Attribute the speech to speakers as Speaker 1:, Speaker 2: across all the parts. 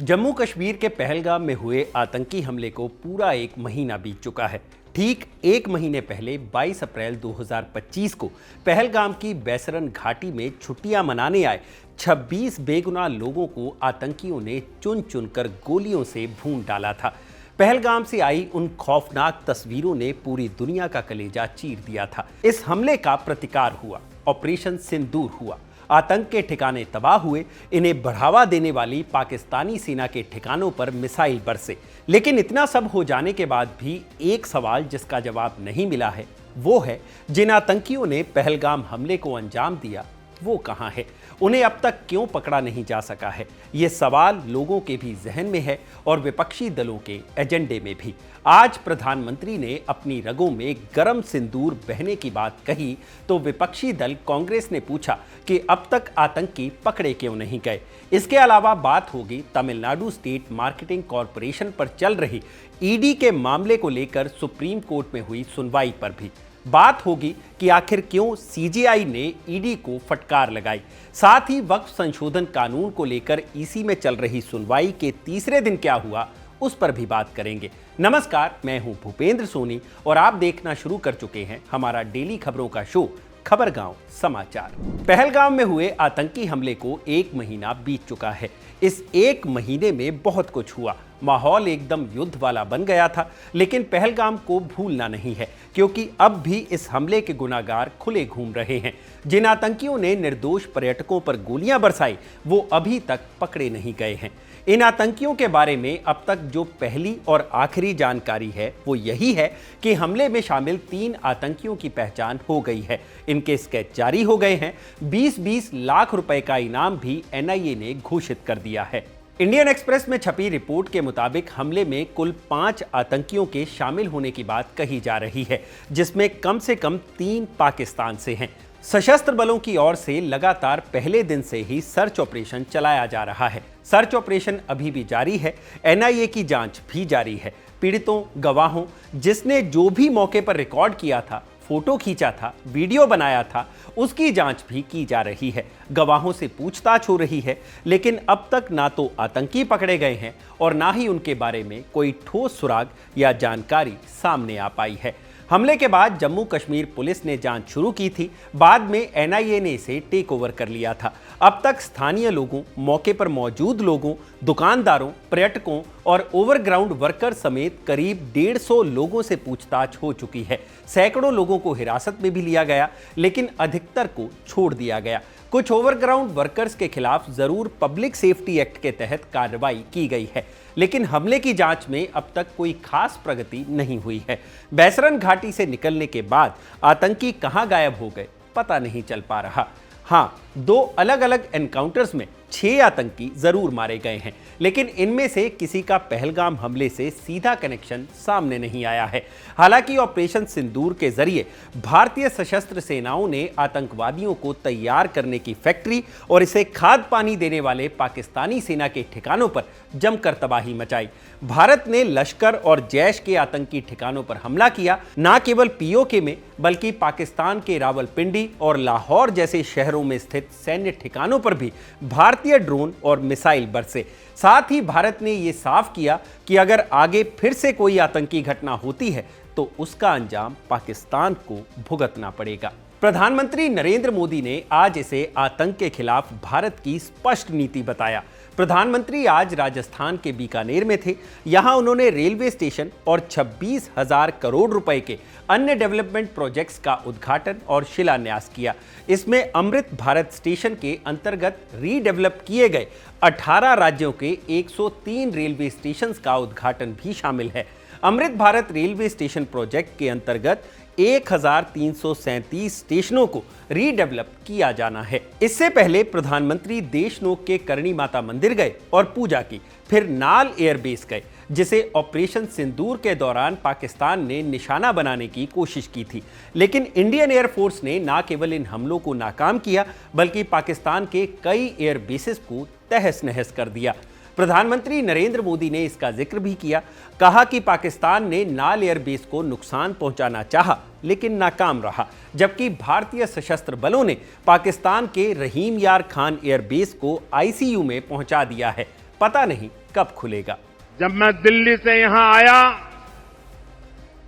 Speaker 1: जम्मू कश्मीर के पहलगाम में हुए आतंकी हमले को पूरा एक महीना बीत चुका है। ठीक एक महीने पहले 22 अप्रैल 2025 को पहलगाम की बैसरन घाटी में छुट्टियां मनाने आए 26 बेगुनाह लोगों को आतंकियों ने चुन चुनकर गोलियों से भून डाला था। पहलगाम से आई उन खौफनाक तस्वीरों ने पूरी दुनिया का कलेजा चीर दिया था। इस हमले का प्रतिकार हुआ, ऑपरेशन सिंदूर हुआ, आतंक के ठिकाने तबाह हुए, इन्हें बढ़ावा देने वाली पाकिस्तानी सेना के ठिकानों पर मिसाइल बरसे। लेकिन इतना सब हो जाने के बाद भी एक सवाल जिसका जवाब नहीं मिला है, वो है जिन आतंकियों ने पहलगाम हमले को अंजाम दिया वो कहां है, उन्हें अब तक क्यों पकड़ा नहीं जा सका है। ये सवाल लोगों के भी जहन में है और विपक्षी दलों के एजेंडे में भी। आज प्रधानमंत्री ने अपनी रगों में गरम सिंदूर बहने की बात कही तो विपक्षी दल कांग्रेस ने पूछा कि अब तक आतंकी पकड़े क्यों नहीं गए। इसके अलावा बात होगी तमिलनाडु स्टेट मार्केटिंग कॉरपोरेशन पर चल रही ईडी के मामले को लेकर सुप्रीम कोर्ट में हुई सुनवाई पर भी। बात होगी कि आखिर क्यों सीजेआई ने ईडी को फटकार लगाई। साथ ही वक्फ संशोधन कानून को लेकर ईसी में चल रही सुनवाई के तीसरे दिन क्या हुआ उस पर भी बात करेंगे। नमस्कार, मैं हूं भूपेंद्र सोनी और आप देखना शुरू कर चुके हैं हमारा डेली खबरों का शो खबरगांव समाचार। पहलगाम में हुए आतंकी हमले को एक महीना बीत चुका है। इस एक महीने में बहुत कुछ हुआ, माहौल एकदम युद्ध वाला बन गया था। लेकिन पहलगाम को भूलना नहीं है क्योंकि अब भी इस हमले के गुनाहगार खुले घूम रहे हैं। जिन आतंकियों ने निर्दोष पर्यटकों पर गोलियां बरसाई वो अभी तक पकड़े नहीं गए हैं। इन आतंकियों के बारे में अब तक जो पहली और आखिरी जानकारी है वो यही है कि हमले में शामिल 3 आतंकियों की पहचान हो गई है। इनके स्केच जारी हो गए हैं। 20-20 लाख रुपए का इनाम भी एनआईए ने घोषित कर दिया है। इंडियन एक्सप्रेस में छपी रिपोर्ट के मुताबिक हमले में कुल 5 आतंकियों के शामिल होने की बात कही जा रही है, जिसमें कम से कम 3 पाकिस्तान से हैं। सशस्त्र बलों की ओर से लगातार पहले दिन से ही सर्च ऑपरेशन चलाया जा रहा है। सर्च ऑपरेशन अभी भी जारी है। एनआईए की जांच भी जारी है। पीड़ितों, गवाहों, जिसने जो भी मौके पर रिकॉर्ड किया था, फोटो खींचा था, वीडियो बनाया था, उसकी जांच भी की जा रही है। गवाहों से पूछताछ हो रही है। लेकिन अब तक ना तो आतंकी पकड़े गए हैं और ना ही उनके बारे में कोई ठोस सुराग या जानकारी सामने आ पाई है। हमले के बाद जम्मू कश्मीर पुलिस ने जांच शुरू की थी। बाद में एनआईए ने इसे टेक ओवर कर लिया था। अब तक स्थानीय लोगों, मौके पर मौजूद लोगों, दुकानदारों, पर्यटकों और ओवरग्राउंड वर्कर समेत करीब 150 लोगों से पूछताछ हो चुकी है। सैकड़ों लोगों को हिरासत में भी लिया गया, लेकिन अधिकतर को छोड़ दिया गया। कुछ ओवरग्राउंड वर्कर्स के खिलाफ जरूर पब्लिक सेफ्टी एक्ट के तहत कार्रवाई की गई है, लेकिन हमले की जांच में अब तक कोई खास प्रगति नहीं हुई है। बैसरन घाटी से निकलने के बाद आतंकी कहां गायब हो गए पता नहीं चल पा रहा। हाँ, 2 अलग अलग एनकाउंटर्स में 6 आतंकी जरूर मारे गए हैं, लेकिन इनमें से किसी का पहलगाम हमले से सीधा कनेक्शन सामने नहीं आया है। हालांकि ऑपरेशन सिंदूर के जरिए भारतीय सशस्त्र सेनाओं ने आतंकवादियों को तैयार करने की फैक्ट्री और इसे खाद पानी देने वाले पाकिस्तानी सेना के ठिकानों पर जमकर तबाही मचाई। भारत ने लश्कर और जैश के आतंकी ठिकानों पर हमला किया। न केवल पीओके में बल्कि पाकिस्तान के रावलपिंडी और लाहौर जैसे शहरों में स्थित सैन्य ठिकानों पर भी भारतीय ड्रोन और मिसाइल बरसे। साथ ही भारत ने यह साफ किया कि अगर आगे फिर से कोई आतंकी घटना होती है तो उसका अंजाम पाकिस्तान को भुगतना पड़ेगा। प्रधानमंत्री नरेंद्र मोदी ने आज इसे आतंक के खिलाफ भारत की स्पष्ट नीति बताया। प्रधानमंत्री आज राजस्थान के बीकानेर में थे। यहां उन्होंने रेलवे स्टेशन और 26,000 करोड़ रुपए के अन्य डेवलपमेंट प्रोजेक्ट्स का उद्घाटन और शिलान्यास किया। इसमें अमृत भारत स्टेशन के अंतर्गत रीडेवलप किए गए 18 राज्यों के 103 रेलवे स्टेशन का उद्घाटन भी शामिल है। Amrit Bharat railway station project के अंतर्गत 1337 स्टेशनों को रीडेवलप किया जाना है। इससे पहले प्रधानमंत्री देशनोक के करणी माता मंदिर गए और पूजा की, फिर नाल एयरबेस गए, जिसे ऑपरेशन सिंदूर के दौरान पाकिस्तान ने निशाना बनाने की कोशिश की थी। लेकिन इंडियन एयरफोर्स ने न केवल इन हमलों को नाकाम किया बल्कि पाकिस्तान के कई एयरबेसेस को तहस नहस कर दिया। प्रधानमंत्री नरेंद्र मोदी ने इसका जिक्र भी किया। कहा कि पाकिस्तान ने नाल एयरबेस को नुकसान पहुंचाना चाहा लेकिन नाकाम रहा, जबकि भारतीय सशस्त्र बलों ने पाकिस्तान के रहीम यार खान एयरबेस को आईसीयू में पहुंचा दिया है। पता नहीं कब खुलेगा।
Speaker 2: जब मैं दिल्ली से यहां आया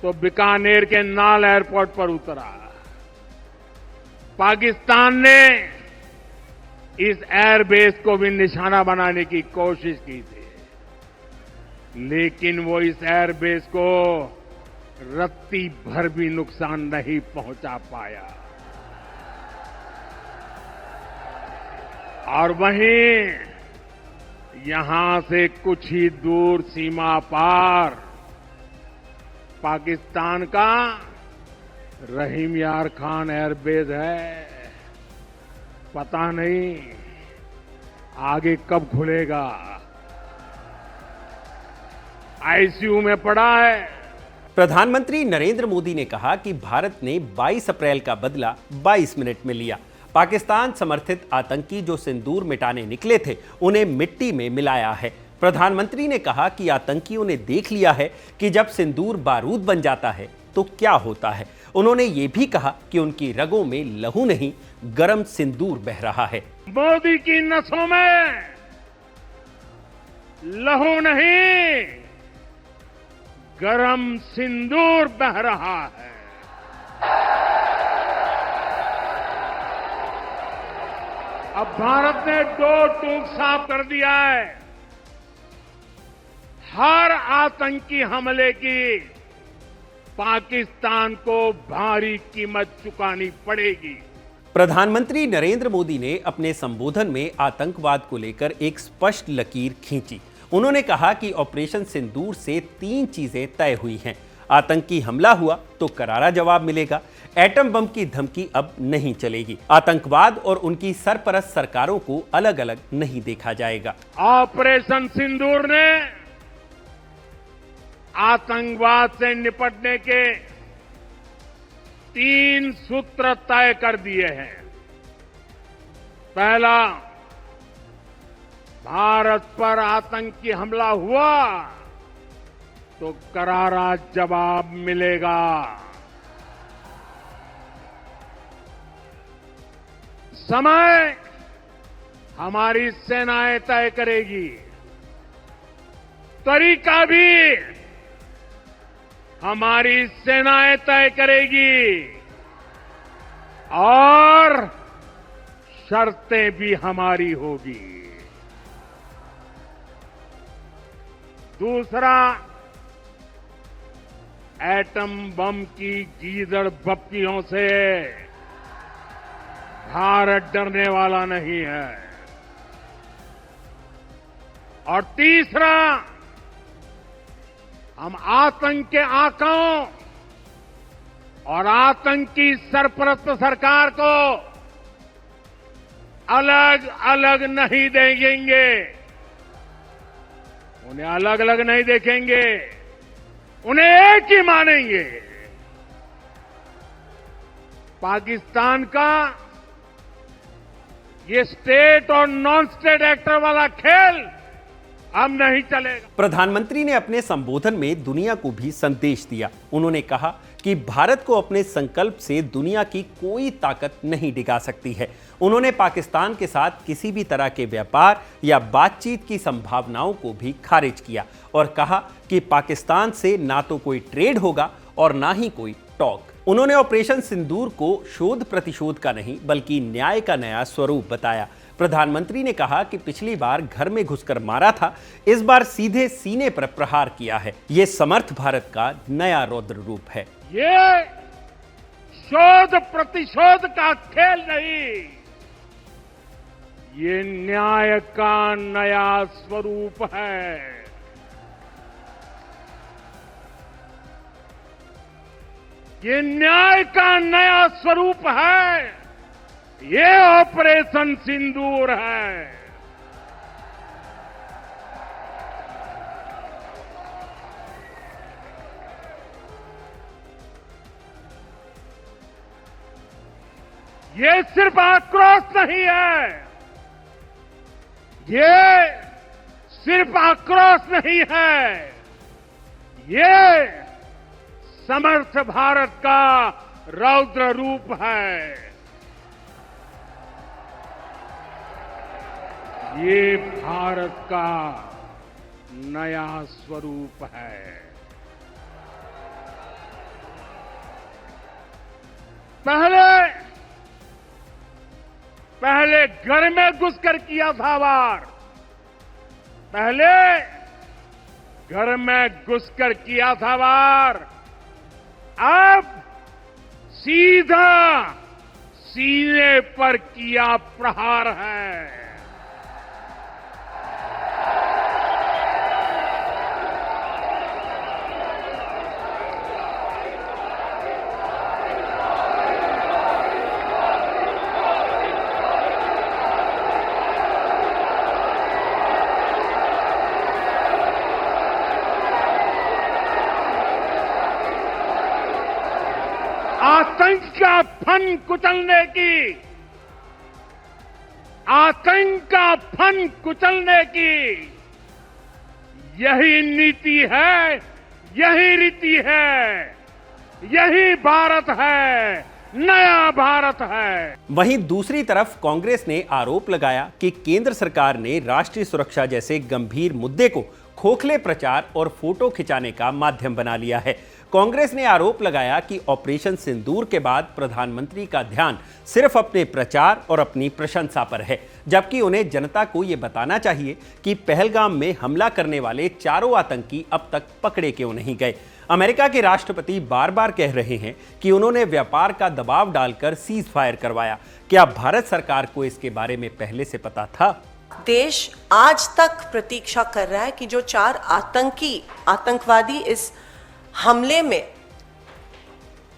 Speaker 2: तो बीकानेर के नाल एयरपोर्ट पर उतरा। पाकिस्तान ने इस एयरबेस को भी निशाना बनाने की कोशिश की थी, लेकिन वो इस एयरबेस को रत्ती भर भी नुकसान नहीं पहुंचा पाया। और वहीं यहां से कुछ ही दूर सीमा पार पाकिस्तान का रहीम यार खान एयरबेस है। पता नहीं आगे कब खुलेगा। आईसीयू में पड़ा है।
Speaker 1: प्रधानमंत्री नरेंद्र मोदी ने कहा कि भारत ने 22 अप्रैल का बदला 22 मिनट में लिया। पाकिस्तान समर्थित आतंकी जो सिंदूर मिटाने निकले थे उन्हें मिट्टी में मिलाया है। प्रधानमंत्री ने कहा कि आतंकियों ने देख लिया है कि जब सिंदूर बारूद बन जाता है तो क्या होता है। उन्होंने ये भी कहा कि उनकी रगों में लहू नहीं, गरम सिंदूर बह रहा है।
Speaker 2: मोदी की नसों में लहू नहीं, गरम सिंदूर बह रहा है। अब भारत ने दो टूक साफ कर दिया है। हर आतंकी हमले की पाकिस्तान को भारी कीमत चुकानी पड़ेगी।
Speaker 1: प्रधानमंत्री नरेंद्र मोदी ने अपने संबोधन में आतंकवाद को लेकर एक स्पष्ट लकीर खींची। उन्होंने कहा कि ऑपरेशन सिंदूर से 3 चीजें तय हुई हैं। आतंकी हमला हुआ तो करारा जवाब मिलेगा। एटम बम की धमकी अब नहीं चलेगी। आतंकवाद और उनकी सरपरस्त सरकारों को अलग अलग नहीं देखा जाएगा।
Speaker 2: ऑपरेशन सिंदूर ने आतंकवाद से निपटने के 3 सूत्र तय कर दिए हैं। पहला, भारत पर आतंकी हमला हुआ तो करारा जवाब मिलेगा। समय हमारी सेनाएं तय करेगी, तरीका भी हमारी सेनाएं तय करेगी और शर्तें भी हमारी होगी। दूसरा, एटम बम की गीदड़ बप्पियों से भारत डरने वाला नहीं है। और तीसरा, हम आतंक के आकाओं और आतंकी सरपरस्त सरकार को अलग अलग नहीं देंगे। उन्हें अलग अलग नहीं देखेंगे, उन्हें एक ही मानेंगे। पाकिस्तान का ये स्टेट और नॉन स्टेट एक्टर वाला खेल अब नहीं चलेगा।
Speaker 1: प्रधानमंत्री ने अपने संबोधन में दुनिया को भी संदेश दिया। उन्होंने कहा कि भारत को अपने संकल्प से दुनिया की कोई ताकत नहीं डिगा सकती है। उन्होंने पाकिस्तान के साथ किसी भी तरह के व्यापार या बातचीत की संभावनाओं को भी खारिज किया और कहा कि पाकिस्तान से ना तो कोई ट्रेड होगा और ना ही कोई टॉक। उन्होंने ऑपरेशन सिंदूर को शोध प्रतिशोध का नहीं बल्कि न्याय का नया स्वरूप बताया। प्रधानमंत्री ने कहा कि पिछली बार घर में घुसकर मारा था, इस बार सीधे सीने पर प्रहार किया है। ये समर्थ भारत का नया रौद्र रूप है।
Speaker 2: ये शोध प्रतिशोध का खेल नहीं, ये न्याय का नया स्वरूप है। ये न्याय का नया स्वरूप है। ये ऑपरेशन सिंदूर है। ये सिर्फ आक्रोश नहीं है, ये सिर्फ आक्रोश नहीं है, ये समर्थ भारत का रौद्र रूप है। ये भारत का नया स्वरूप है। पहले घर में घुसकर किया था वार, पहले घर में घुसकर किया था वार, अब सीधा सीने पर किया प्रहार है। आतंक का फन कुचलने की, आतंक का फन कुचलने की यही नीति है, यही रीति है, यही भारत है, नया भारत है।
Speaker 1: वहीं दूसरी तरफ कांग्रेस ने आरोप लगाया कि केंद्र सरकार ने राष्ट्रीय सुरक्षा जैसे गंभीर मुद्दे को खोखले प्रचार और फोटो खिंचाने का माध्यम बना लिया है। कांग्रेस ने आरोप लगाया कि ऑपरेशन सिंदूर के बाद प्रधानमंत्री का ध्यान सिर्फ अपने प्रचार और अपनी प्रशंसा पर है, जबकि उन्हें जनता को यह बताना चाहिए कि पहलगाम में हमला करने वाले चारों आतंकी अब तक पकड़े क्यों नहीं गए। अमेरिका के राष्ट्रपति बार बार कह रहे हैं कि उन्होंने व्यापार का दबाव डालकर सीज फायर करवाया। क्या भारत सरकार को इसके बारे में पहले से पता था?
Speaker 3: देश आज तक प्रतीक्षा कर रहा है कि जो 4 आतंकवादी इस हमले में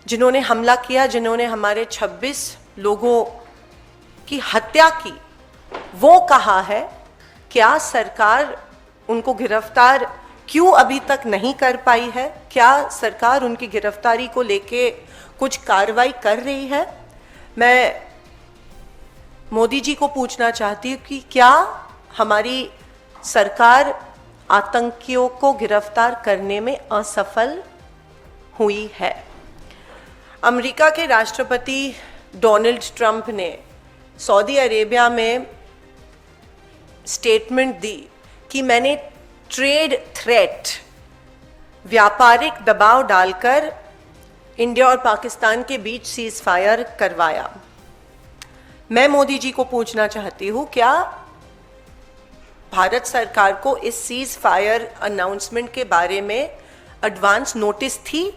Speaker 3: जिन्होंने हमला किया, जिन्होंने हमारे 26 लोगों की हत्या की, वो कहाँ है? क्या सरकार उनको गिरफ्तार क्यों अभी तक नहीं कर पाई है? क्या सरकार उनकी गिरफ्तारी को लेके कुछ कार्रवाई कर रही है? मैं मोदी जी को पूछना चाहती हूँ कि क्या हमारी सरकार आतंकियों को गिरफ्तार करने में असफल हुई है? अमेरिका के राष्ट्रपति डोनाल्ड ट्रंप ने सऊदी अरेबिया में स्टेटमेंट दी कि मैंने ट्रेड थ्रेट, व्यापारिक दबाव डालकर इंडिया और पाकिस्तान के बीच सीज फायर करवाया। मैं मोदी जी को पूछना चाहती हूँ, क्या भारत सरकार को इस सीज फायर अनाउंसमेंट के बारे में एडवांस नोटिस थी?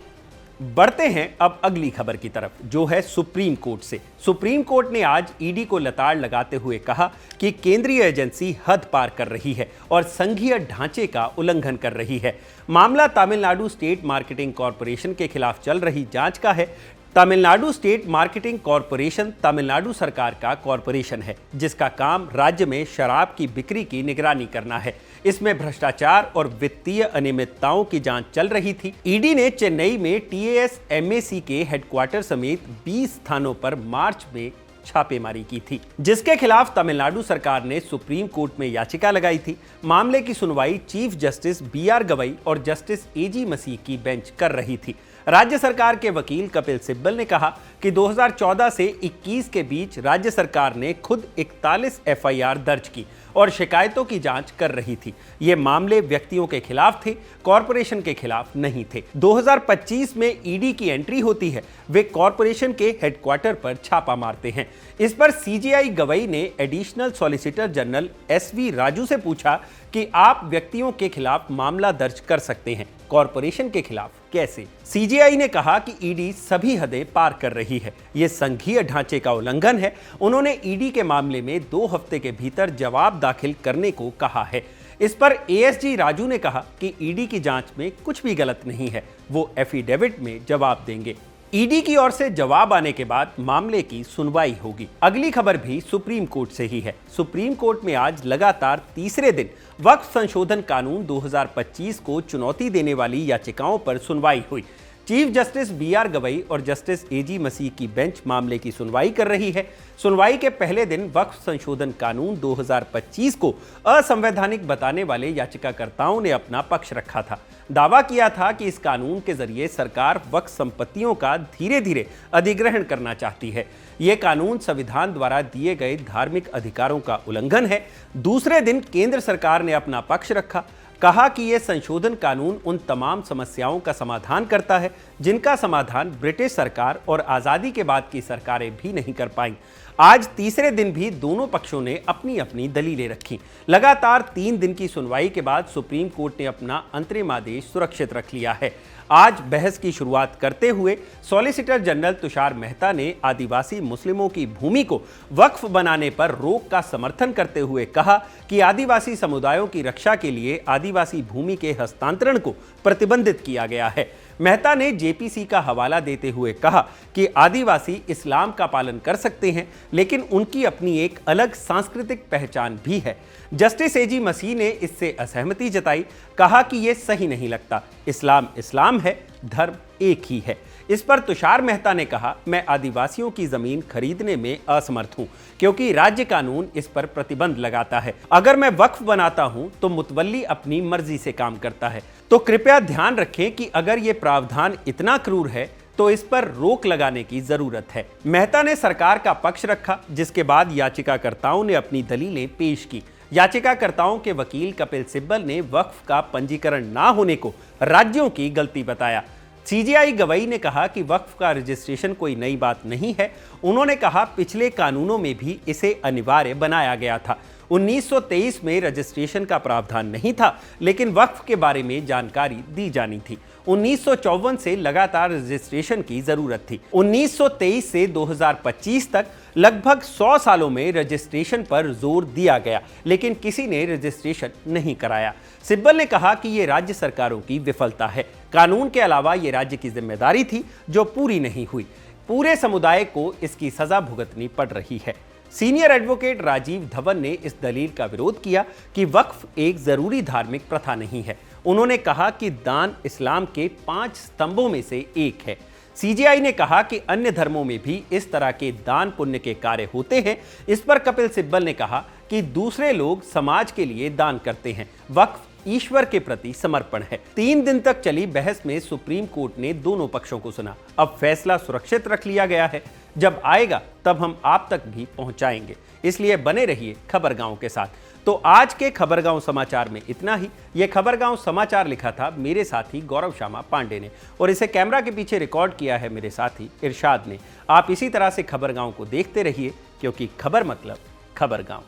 Speaker 1: बढ़ते हैं अब अगली खबर की तरफ, जो है सुप्रीम कोर्ट से। सुप्रीम कोर्ट ने आज ईडी को लताड़ लगाते हुए कहा कि केंद्रीय एजेंसी हद पार कर रही है और संघीय ढांचे का उल्लंघन कर रही है। मामला तमिलनाडु स्टेट मार्केटिंग कॉरपोरेशन के खिलाफ चल रही जांच का है। Tamil Nadu state marketing corporation Tamil Nadu सरकार का कॉरपोरेशन है, जिसका काम राज्य में शराब की बिक्री की निगरानी करना है। इसमें भ्रष्टाचार और वित्तीय अनियमितताओं की जांच चल रही थी। ईडी ने चेन्नई में TASMAC के हेडक्वार्टर समेत 20 स्थानों पर मार्च में छापेमारी की थी, जिसके खिलाफ तमिलनाडु सरकार ने सुप्रीम कोर्ट में याचिका लगाई थी। मामले की सुनवाई चीफ जस्टिस BR गवई और जस्टिस AG मसीह की बेंच कर रही थी। राज्य सरकार के वकील कपिल सिब्बल ने कहा कि 2014 से 21 के बीच राज्य सरकार ने खुद 41 FIR दर्ज की और शिकायतों की जांच कर रही थी। ये मामले व्यक्तियों के खिलाफ थे, कॉरपोरेशन के खिलाफ नहीं थे। 2025 में ईडी की एंट्री होती है, वे कॉरपोरेशन के हेडक्वार्टर पर छापा मारते हैं। इस पर CJI गवई ने additional solicitor general SV Raju से पूछा कि आप व्यक्तियों के खिलाफ मामला दर्ज कर सकते हैं, कॉरपोरेशन के खिलाफ कैसे? CJI ने कहा कि ईडी सभी हदें पार कर रही है, यह संघीय ढांचे का उल्लंघन है। उन्होंने ईडी के मामले में 2 हफ्ते के भीतर जवाब दाखिल करने को कहा है। इस पर ASG राजू ने कहा कि ईडी की जांच में कुछ भी गलत नहीं है, वो एफिडेविट में जवाब देंगे। ईडी की ओर से जवाब आने के बाद मामले की सुनवाई होगी। अगली खबर भी सुप्रीम कोर्ट से ही है। सुप्रीम कोर्ट में आज लगातार तीसरे दिन वक्फ संशोधन कानून 2025 को चुनौती देने वाली याचिकाओं पर सुनवाई हुई। चीफ जस्टिस BR गवई और जस्टिस AG मसीह की बेंच मामले की सुनवाई कर रही है। सुनवाई के पहले दिन वक्फ संशोधन कानून 2025 को असंवैधानिक बताने वाले याचिकाकर्ताओं ने अपना पक्ष रखा था। दावा किया था कि इस कानून के जरिए सरकार वक्फ संपत्तियों का धीरे धीरे अधिग्रहण करना चाहती है। यह कानून संविधान द्वारा दिए गए धार्मिक अधिकारों का उल्लंघन है। दूसरे दिन केंद्र सरकार ने अपना पक्ष रखा। कहा कि यह संशोधन कानून उन तमाम समस्याओं का समाधान करता है जिनका समाधान ब्रिटिश सरकार और आज़ादी के बाद की सरकारें भी नहीं कर पाईं। आज तीसरे दिन भी दोनों पक्षों ने अपनी अपनी दलीलें रखी। लगातार 3 दिन की सुनवाई के बाद सुप्रीम कोर्ट ने अपना अंतरिम आदेश सुरक्षित रख लिया है। आज बहस की शुरुआत करते हुए सॉलिसिटर जनरल तुषार मेहता ने आदिवासी मुस्लिमों की भूमि को वक्फ बनाने पर रोक का समर्थन करते हुए कहा कि आदिवासी समुदायों की रक्षा के लिए आदिवासी भूमि के हस्तांतरण को प्रतिबंधित किया गया है। मेहता ने जेपीसी का हवाला देते हुए कहा कि आदिवासी इस्लाम का पालन कर सकते हैं, लेकिन उनकी अपनी एक अलग सांस्कृतिक पहचान भी है। जस्टिस एजी मसीह ने इससे असहमति जताई, कहा कि यह सही नहीं लगता। इस्लाम इस्लाम है, धर्म एक ही है। इस पर तुषार मेहता ने कहा, मैं आदिवासियों की जमीन खरीदने में असमर्थ हूं क्योंकि राज्य कानून इस पर प्रतिबंध लगाता है। अगर मैं वक्फ बनाता हूं तो मुतवल्ली अपनी मर्जी से काम करता है। तो कृपया ध्यान रखें कि अगर ये प्रावधान इतना क्रूर है तो इस पर रोक लगाने की जरूरत है। मेहता ने सरकार का पक्ष रखा, जिसके बाद याचिकाकर्ताओं ने अपनी दलीलें पेश की। याचिकाकर्ताओं के वकील कपिल सिब्बल ने वक्फ का पंजीकरण ना होने को राज्यों की गलती बताया। सीजेआई गवई ने कहा कि वक्फ का रजिस्ट्रेशन कोई नई बात नहीं है। उन्होंने कहा, पिछले कानूनों में भी इसे अनिवार्य बनाया गया था। 1923 में रजिस्ट्रेशन का प्रावधान नहीं था, लेकिन वक्फ के बारे में जानकारी दी जानी थी। 1954 से लगातार रजिस्ट्रेशन की जरूरत थी। 1923 से 2025 तक लगभग 100 सालों में रजिस्ट्रेशन पर जोर दिया गया, लेकिन किसी ने रजिस्ट्रेशन नहीं कराया। सिब्बल ने कहा कि यह राज्य सरकारों की विफलता है। कानून के अलावा यह राज्य की जिम्मेदारी थी जो पूरी नहीं हुई। पूरे समुदाय को इसकी सजा भुगतनी पड़ रही है। सीनियर एडवोकेट राजीव धवन ने इस दलील का विरोध किया कि वक्फ एक जरूरी धार्मिक प्रथा नहीं है। उन्होंने कहा कि दान इस्लाम के 5 स्तंभों में से एक है। सीजेआई ने कहा कि अन्य धर्मों में भी इस तरह के दान पुण्य के कार्य होते हैं। इस पर कपिल सिब्बल ने कहा कि दूसरे लोग समाज के लिए दान करते हैं, वक्फ ईश्वर के प्रति समर्पण है। 3 दिन तक चली बहस में सुप्रीम कोर्ट ने दोनों पक्षों को सुना। अब फैसला सुरक्षित रख लिया गया है। जब आएगा तब हम आप तक भी पहुंचाएंगे, इसलिए बने रहिए खबरगांव के साथ। तो आज के खबरगांव समाचार में इतना ही। यह खबरगांव समाचार लिखा था मेरे साथी गौरव श्यामा पांडे ने, और इसे कैमरा के पीछे रिकॉर्ड किया है मेरे साथी इरशाद ने। आप इसी तरह से खबरगांव को देखते रहिए, क्योंकि खबर मतलब खबरगांव।